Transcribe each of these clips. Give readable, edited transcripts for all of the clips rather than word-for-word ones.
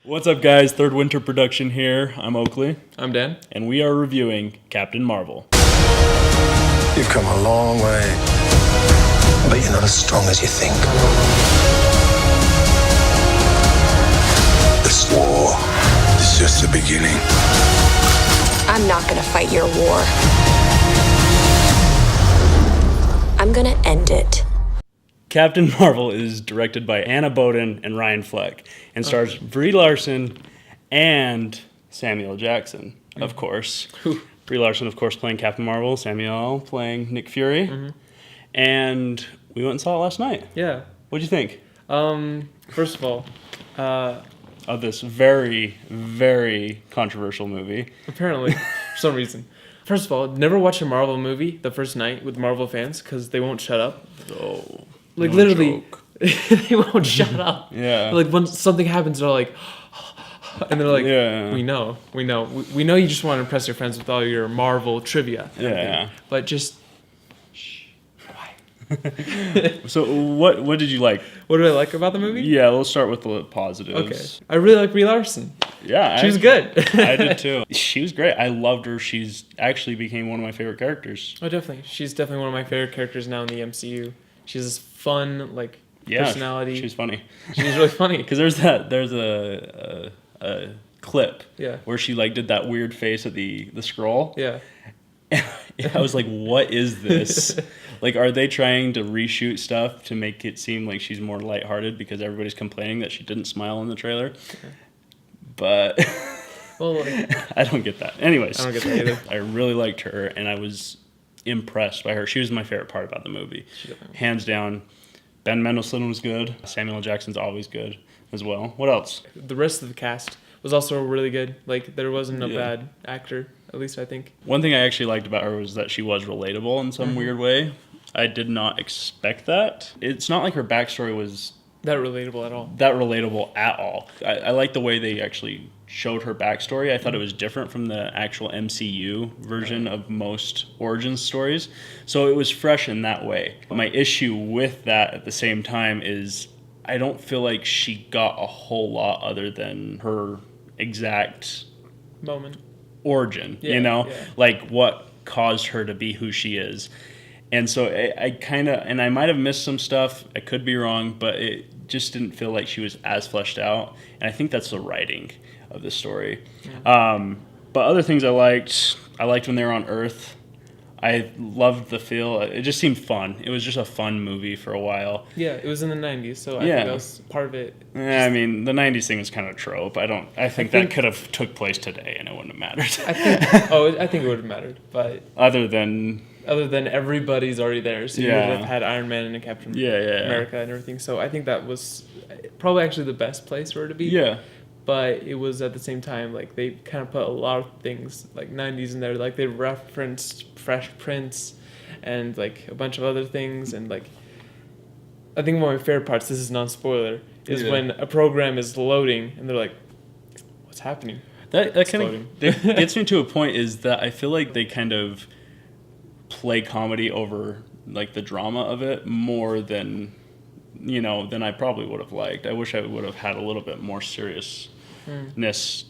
What's up, guys? Third Winter Production here. I'm Oakley. I'm Dan. And we are reviewing Captain Marvel. You've come a long way, but you're not as strong as you think. This war is just the beginning. I'm not gonna fight your war. I'm gonna end it. Captain Marvel is directed by Anna Boden and Ryan Fleck and stars Brie Larson and Samuel Jackson, of course. Brie Larson, of course, playing Captain Marvel, Samuel playing Nick Fury. And we went and saw it last night. Yeah. What'd you think First of all, of this very, very controversial movie? apparently, for some reason. First of all, never watch a Marvel movie the first night with Marvel fans because they won't shut up. Oh, Like, no literally, joke. they won't shut up. Yeah. Like, when something happens, they're like, and they're like, Yeah. we know. We know you just want to impress your friends with all your Marvel trivia. and everything. Yeah. But just, So what did you like? what do I like about the movie? Yeah, we'll start with the Okay. positives. I really like Brie Larson. Yeah. She was good. I did too. She was great. I loved her. She's actually became one of my favorite characters. Oh, definitely. She's definitely one of my favorite characters now in the MCU. She has this fun, personality. She's funny. She's really funny. Because there's a clip Yeah. where she did that weird face at the scroll. Yeah. I was like, what is this? Are they trying to reshoot stuff to make it seem like she's more lighthearted because everybody's complaining that she didn't smile in the trailer? But Well, I don't get that. Anyways, I don't get that either. I really liked her, and I was impressed by her. She was my favorite part about the movie. Hands down. Ben Mendelsohn was good. Samuel L. Jackson's always good as well. What else? the rest of the cast was also really good. There wasn't a Yeah. bad actor, at least I think. One thing I actually liked about her was that she was relatable in some weird way. I did not expect that. It's not like her backstory was Not relatable at all. that relatable at all. I like the way they actually showed her backstory. I thought it was different from the actual MCU version of most origin stories. So it was fresh in that way. My issue with that at the same time is I don't feel like she got a whole lot other than her exact Moment. origin, Yeah. what caused her to be who she is. And so I kind of, and I might have missed some stuff, I could be wrong, but it just didn't feel like she was as fleshed out. And I think that's the writing of the story. But other things I liked when they were on Earth. I loved the feel. It just seemed fun. It was just a fun movie for a while. Yeah, it was in the 90s, so I Yeah. think that was part of it. I mean, the 90s thing was kind of trope. I think that could have took place today and it wouldn't have mattered. I think it would have mattered, but Other than everybody's already there, so you would Yeah. have had Iron Man and a Captain Yeah. America and everything. So I think that was probably actually the best place for her to be. Yeah. But it was at the same time they kind of put a lot of things 90s in there. They referenced Fresh Prince and a bunch of other things. And I think one of my favorite parts, this is non-spoiler, is when a program is loading and they're like, what's happening? That kind of gets me to a point is that I feel like they kind of play comedy over the drama of it more than I probably would have liked. I wish I would have had a little bit more seriousness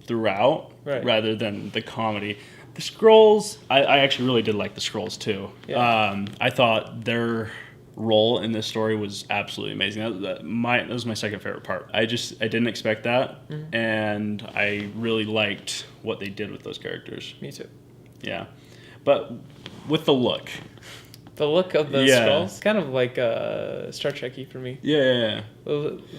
throughout rather than the comedy. The Skrulls, I actually really did like the Skrulls too. Yeah. I thought their role in this story was absolutely amazing. That was my second favorite part. I didn't expect that, and I really liked what they did with those characters. Me too. Yeah, but with the look. The look of the Yeah. Skrulls, kind of Star Trek-y for me. Yeah.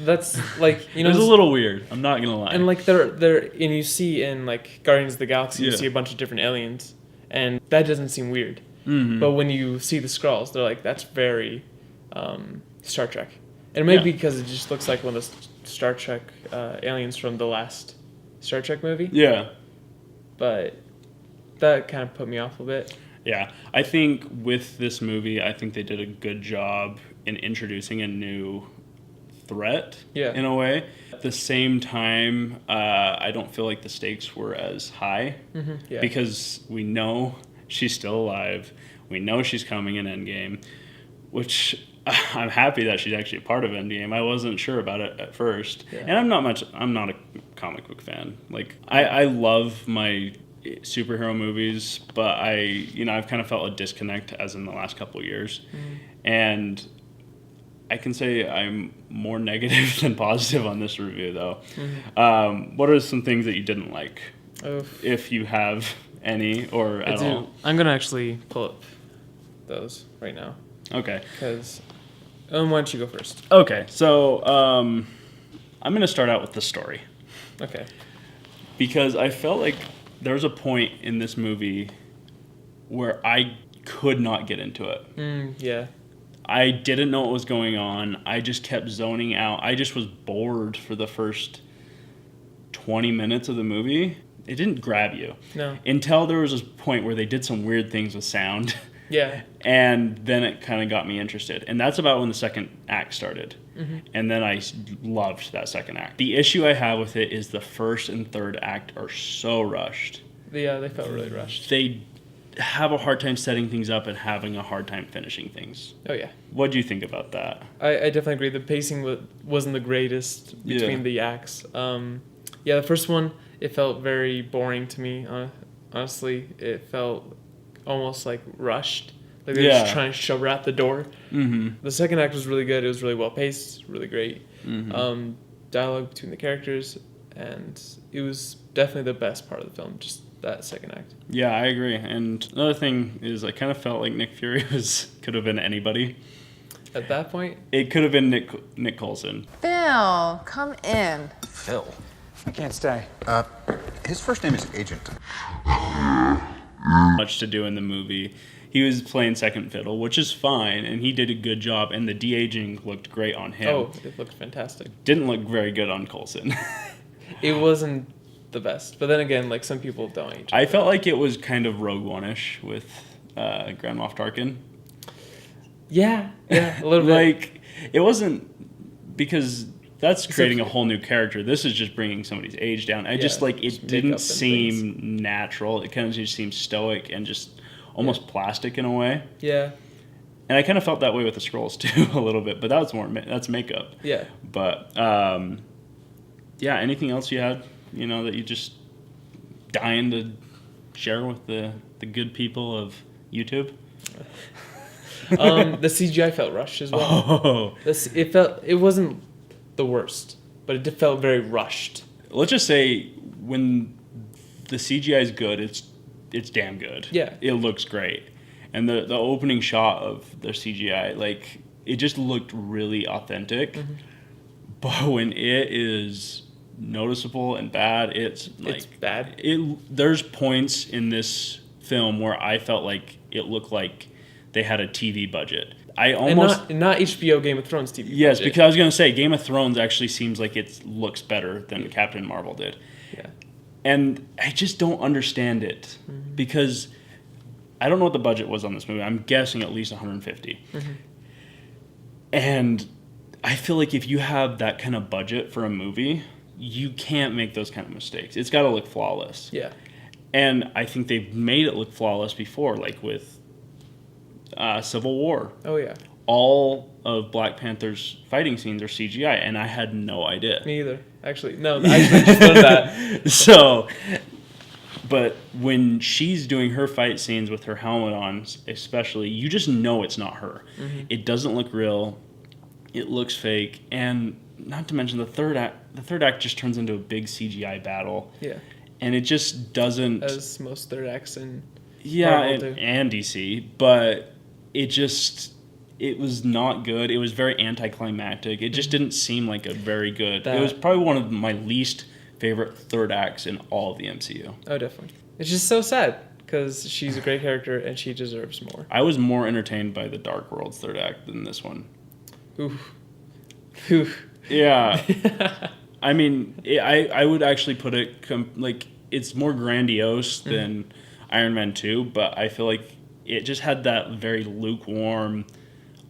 That's It was a little weird. I'm not gonna lie. And they're and you see in Guardians of the Galaxy, you Yeah. see a bunch of different aliens, and that doesn't seem weird. But when you see the Skrulls, they're that's very Star Trek. And it may be because it just looks like one of the Star Trek aliens from the last Star Trek movie. Yeah. But that kind of put me off a bit. Yeah, I think with this movie, I think they did a good job in introducing a new threat in a way. At the same time, I don't feel like the stakes were as high because we know she's still alive. We know she's coming in Endgame, which I'm happy that she's actually a part of Endgame. I wasn't sure about it at first, and I'm not a comic book fan. Like, I love my superhero movies, but I've kind of felt a disconnect as in the last couple of years. And I can say I'm more negative than positive on this review, though. What are some things that you didn't like? If you have any, or at all? I'm going to actually pull up those right now. Okay. Because, why don't you go first? Okay, so I'm going to start out with the story. Okay. Because I felt like there was a point in this movie where I could not get into it. Yeah. I didn't know what was going on. I just kept zoning out. I just was bored for the first 20 minutes of the movie. It didn't grab you. No. Until there was this point where they did some weird things with sound. Yeah. And then it kind of got me interested. And that's about when the second act started. And then I loved that second act. The issue I have with it is the first and third act are so rushed. Yeah, they felt really rushed. They have a hard time setting things up and having a hard time finishing things. Oh, yeah. What do you think about that? I definitely agree. The pacing wasn't the greatest between the acts. The first one, it felt very boring to me, honestly. It felt almost like rushed. Like they were just trying to shove her out the door. The second act was really good. It was really well paced, really great. Dialogue between the characters, and it was definitely the best part of the film, just that second act. Yeah, I agree. And another thing is I kind of felt like Nick Fury could have been anybody. At that point? It could have been Nick Coulson. Phil, come in. Phil? I can't stay. His first name is Agent. Much to do in the movie. He was playing second fiddle, which is fine, and he did a good job, and the de-aging looked great on him. Oh, it looked fantastic. Didn't look very good on Coulson. It wasn't the best, but then again, like, some people don't age. I felt like it was kind of Rogue One-ish with Grand Moff Tarkin. Yeah, a little bit. Like, it wasn't, because that's creating a whole new character. This is just bringing somebody's age down. It didn't seem natural. It kind of just seemed stoic and just almost plastic in a way. Yeah. And I kind of felt that way with the Skrulls too a little bit, but that's makeup. Yeah. But anything else you had, that you just dying to share with the good people of YouTube? The CGI felt rushed as well. It wasn't the worst, but it felt very rushed. Let's just say when the CGI is good, it's damn good. Yeah. It looks great. And the opening shot of the CGI, like, it just looked really authentic. But when it is noticeable and bad, it's bad. There's points in this film where I felt like it looked like they had a TV budget. And not HBO Game of Thrones TV. Yes, budget. because I was going to say Game of Thrones actually seems like it looks better than Captain Marvel did. Yeah. And I just don't understand it because I don't know what the budget was on this movie. I'm guessing at least 150. And I feel like if you have that kind of budget for a movie, you can't make those kind of mistakes. It's got to look flawless. Yeah. And I think they've made it look flawless before, like with Civil War. Oh, yeah. All of Black Panther's fighting scenes are CGI, and I had no idea. Me either. Actually, no. I just learned that. So, but when she's doing her fight scenes with her helmet on, especially, you just know it's not her. It doesn't look real. It looks fake, and not to mention the third act. The third act just turns into a big CGI battle. Yeah. And it just doesn't. As most third acts in Marvel do. and DC, but it was not good. It was very anticlimactic. It just didn't seem like a very good. It was probably one of my least favorite third acts in all of the MCU. Oh, definitely. It's just so sad because she's a great character and she deserves more. I was more entertained by the Dark World's third act than this one. Oof. Yeah. I mean, I would actually put it like it's more grandiose than Iron Man 2, but I feel like it just had that very lukewarm,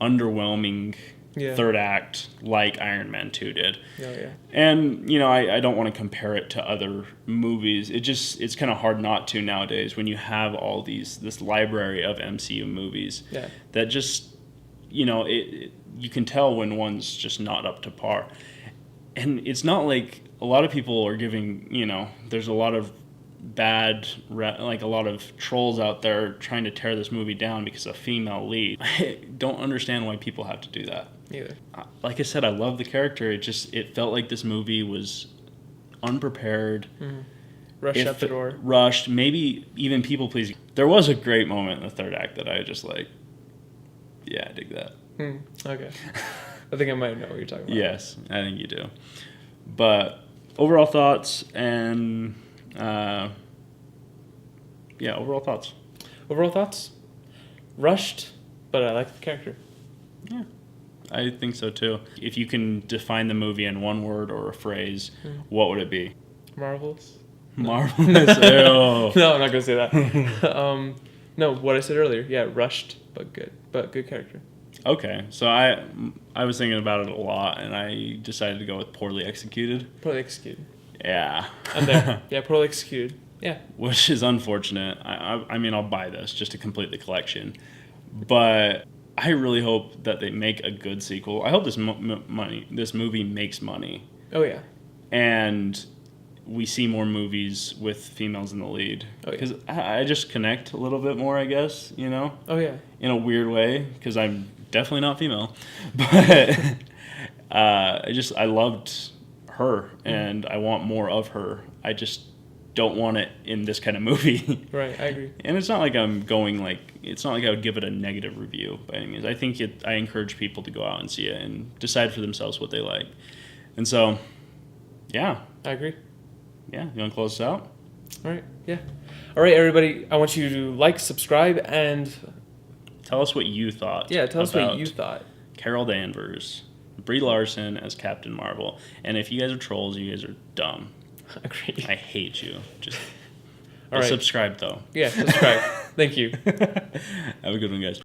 underwhelming third act like Iron Man 2 did. Oh, yeah. And, I don't want to compare it to other movies. It's kind of hard not to nowadays when you have all this library of MCU movies that just, you can tell when one's just not up to par. And it's not like a lot of people are giving, there's a lot of like a lot of trolls out there trying to tear this movie down because of a female lead. I don't understand why people have to do that. Neither. Like I said, I love the character. It felt like this movie was unprepared. Rushed out the door. Rushed, maybe even people pleasing. There was a great moment in the third act that I just like, yeah, I dig that. Okay. I think I might know what you're talking about. Yes, I think you do. But overall thoughts and overall thoughts. Overall thoughts? Rushed, but I like the character. Yeah, I think so too. If you can define the movie in one word or a phrase, what would it be? Marvelous. Marvelous. Ew. No, I'm not gonna say that. No, what I said earlier. Yeah, rushed, but good character. Okay, so I was thinking about it a lot, and I decided to go with poorly executed. Poorly executed. Yeah. I'm there. Yeah, poorly executed. Yeah. Which is unfortunate. I mean, I'll buy this just to complete the collection, but I really hope that they make a good sequel. I hope this movie makes money. Oh yeah. And we see more movies with females in the lead. Oh, yeah. Because I just connect a little bit more, I guess, Oh yeah. in a weird way, because I'm definitely not female. But I loved her, and I want more of her. I just don't want it in this kind of movie. Right, I agree. And it's not like it's not like I would give it a negative review by any means. I think I encourage people to go out and see it and decide for themselves what they like. And so, yeah. I agree. Yeah, you want to close this out? All right, yeah. All right, everybody, I want you to like, subscribe, and... Tell us what you thought. Yeah, tell us what about you thought. Carol Danvers, Brie Larson as Captain Marvel. And if you guys are trolls, you guys are dumb. Agreed. I hate you. Just All right. subscribe, though. Yeah, subscribe. Thank you. Have a good one, guys.